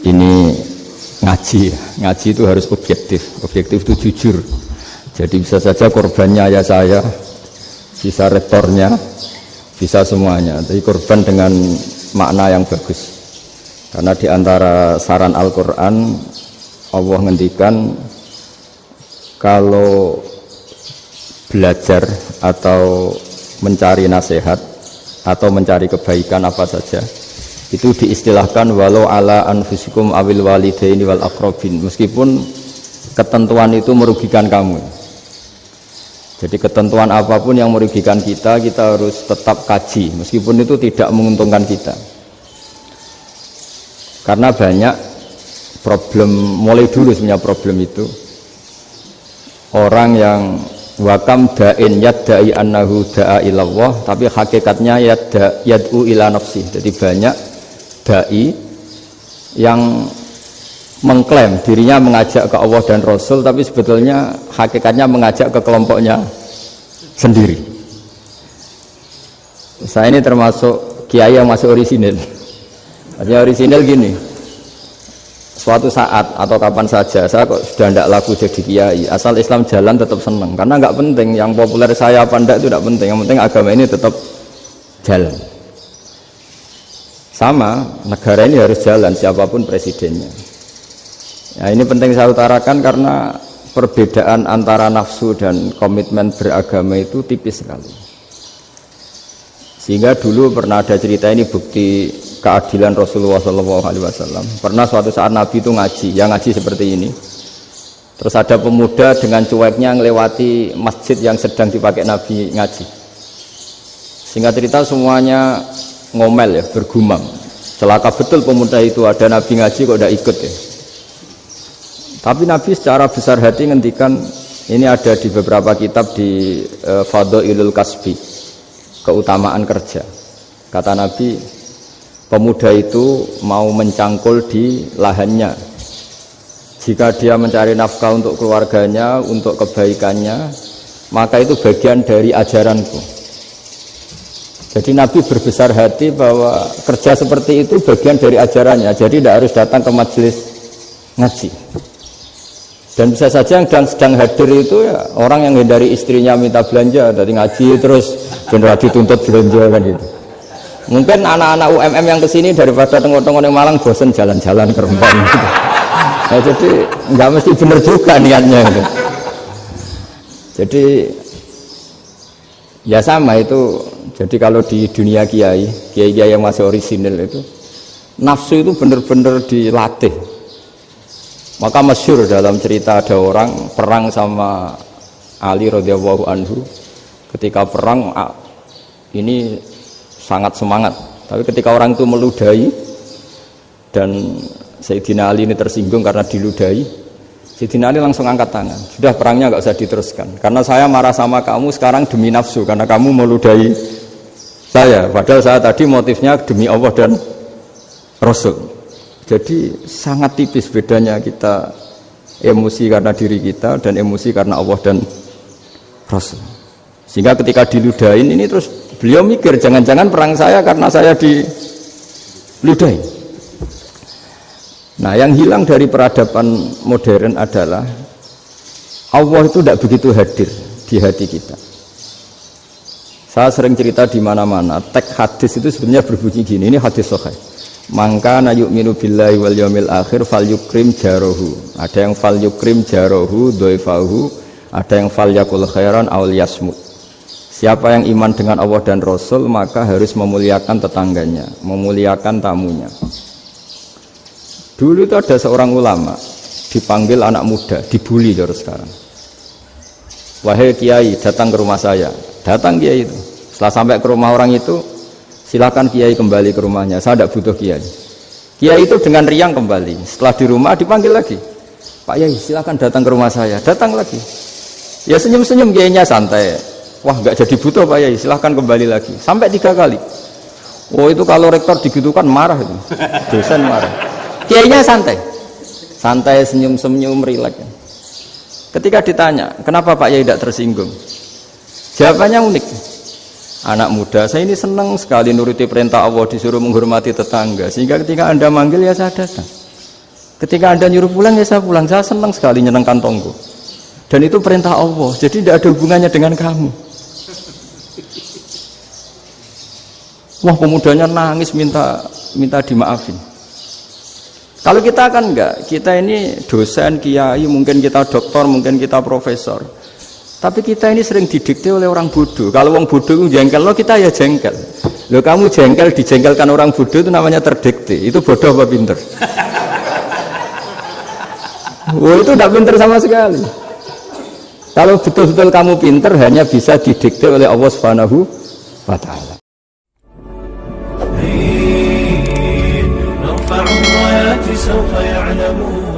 ini ngaji itu harus objektif itu jujur. Jadi bisa saja korbannya ya saya, bisa rektornya, bisa semuanya. Tapi korban dengan makna yang bagus. Karena di antara saran Al-Quran Allah ngendikan kalau belajar atau mencari nasihat atau mencari kebaikan apa saja itu diistilahkan walau ala anfusikum awil walidaini wal aqrabin, meskipun ketentuan itu merugikan kamu. Jadi ketentuan apapun yang merugikan kita harus tetap kaji meskipun itu tidak menguntungkan kita. Karena banyak problem, mulai dulu sebenarnya problem itu orang yang wakam da'in yadda'i annahu da'a ilallah tapi hakikatnya yad'u ila nafsih. Jadi banyak da'i yang mengklaim dirinya mengajak ke Allah dan Rasul tapi sebetulnya hakikatnya mengajak ke kelompoknya sendiri. Saya ini termasuk kiai yang masih orisinil. Artinya orisinil gini, suatu saat atau kapan saja saya kok sudah tidak laku jadi kiai, asal Islam jalan tetap senang, karena nggak penting yang populer saya apa enggak itu tidak penting, yang penting agama ini tetap jalan. Sama negara ini harus jalan siapapun presidennya. Ya, ini penting saya utarakan karena perbedaan antara nafsu dan komitmen beragama itu tipis sekali. Sehingga dulu pernah ada cerita, ini bukti keadilan Rasulullah SAW. Pernah suatu saat Nabi itu ngaji, yang ngaji seperti ini. Terus ada pemuda dengan cueknya melewati masjid yang sedang dipakai Nabi ngaji. Singkat cerita semuanya ngomel ya, bergumam. Celaka betul pemuda itu, ada Nabi ngaji kok tidak ikut ya. Tapi Nabi secara besar hati ngendikan, ini ada di beberapa kitab di Fadhailul Kasbi, keutamaan kerja. Kata Nabi, pemuda itu mau mencangkul di lahannya. Jika dia mencari nafkah untuk keluarganya, untuk kebaikannya, maka itu bagian dari ajaranku. Jadi Nabi berbesar hati bahwa kerja seperti itu bagian dari ajarannya. Jadi tidak harus datang ke majelis ngaji. Dan bisa saja yang sedang hadir itu ya orang yang hindari istrinya minta belanja, dari ngaji terus benar dituntut belanja kan gitu. Mungkin anak-anak UMM yang kesini daripada tengok-tengok yang Malang bosan jalan-jalan ke Rembang gitu. Nah, jadi nggak mesti benar juga niatnya gitu. Jadi ya sama itu. Jadi kalau di dunia kiai yang masih orisinil itu nafsu itu benar-benar dilatih. Maka masyhur dalam cerita ada orang perang sama Ali radhiyallahu anhu. Ketika perang ini sangat semangat, tapi ketika orang itu meludahi dan Sayyidina Ali ini tersinggung karena diludahi, Sayyidina Ali langsung angkat tangan, sudah perangnya nggak usah diteruskan karena saya marah sama kamu sekarang demi nafsu karena kamu meludahi saya, padahal saya tadi motifnya demi Allah dan Rasul. Jadi sangat tipis bedanya kita emosi karena diri kita dan emosi karena Allah dan Rasul. Sehingga ketika diludahin ini terus beliau mikir jangan-jangan perang saya karena saya diludahin. Nah, yang hilang dari peradaban modern adalah Allah itu tidak begitu hadir di hati kita. Saya sering cerita di mana-mana, teks hadis itu sebenarnya berbunyi gini, ini hadis sahih. Mangka na yu'minu billahi wal yaumil akhir fal yukrim jarohu. Ada yang fal yukrim jarohu doifahu, ada yang fal yakul khairan aul yasmut. Siapa yang iman dengan Allah dan Rasul maka harus memuliakan tetangganya, memuliakan tamunya. Dulu itu ada seorang ulama dipanggil anak muda, dibully terus sekarang. Wahai kiai, datang ke rumah saya. Datang kiai itu. Setelah sampai ke rumah orang itu, silakan kiai kembali ke rumahnya, saya tidak butuh kiai. Kiai itu dengan riang kembali. Setelah di rumah dipanggil lagi, Pak Yai silakan datang ke rumah saya. Datang lagi, ya senyum-senyum kiainya santai. Wah nggak jadi butuh Pak Yai, silakan kembali lagi. Sampai 3 kali. Oh itu kalau rektor digitukan marah itu, dosen marah. Kiainya santai, santai senyum-senyum rileks. Ketika ditanya kenapa Pak Yai tidak tersinggung, jawabannya unik. Anak muda, saya ini senang sekali nuruti perintah Allah, disuruh menghormati tetangga, sehingga ketika Anda manggil ya saya datang. Ketika Anda nyuruh pulang, ya saya pulang. Saya senang sekali nyenang kantongku. Dan itu perintah Allah. Jadi tidak ada hubungannya dengan kamu. Wah, pemudanya nangis minta dimaafin. Kalau kita kan enggak, kita ini dosen, kiai, mungkin kita doktor, mungkin kita profesor. Tapi kita ini sering didikte oleh orang bodoh. Kalau orang bodoh jengkel, lo kita ya jengkel. Lo kamu jengkel, dijengkelkan orang bodoh itu namanya terdikte. Itu bodoh apa pinter? Wah, itu tidak pinter sama sekali. Kalau betul-betul kamu pinter, hanya bisa didikte oleh Allah Subhanahu wa Ta'ala. نرفع الرايات سوف يعلمون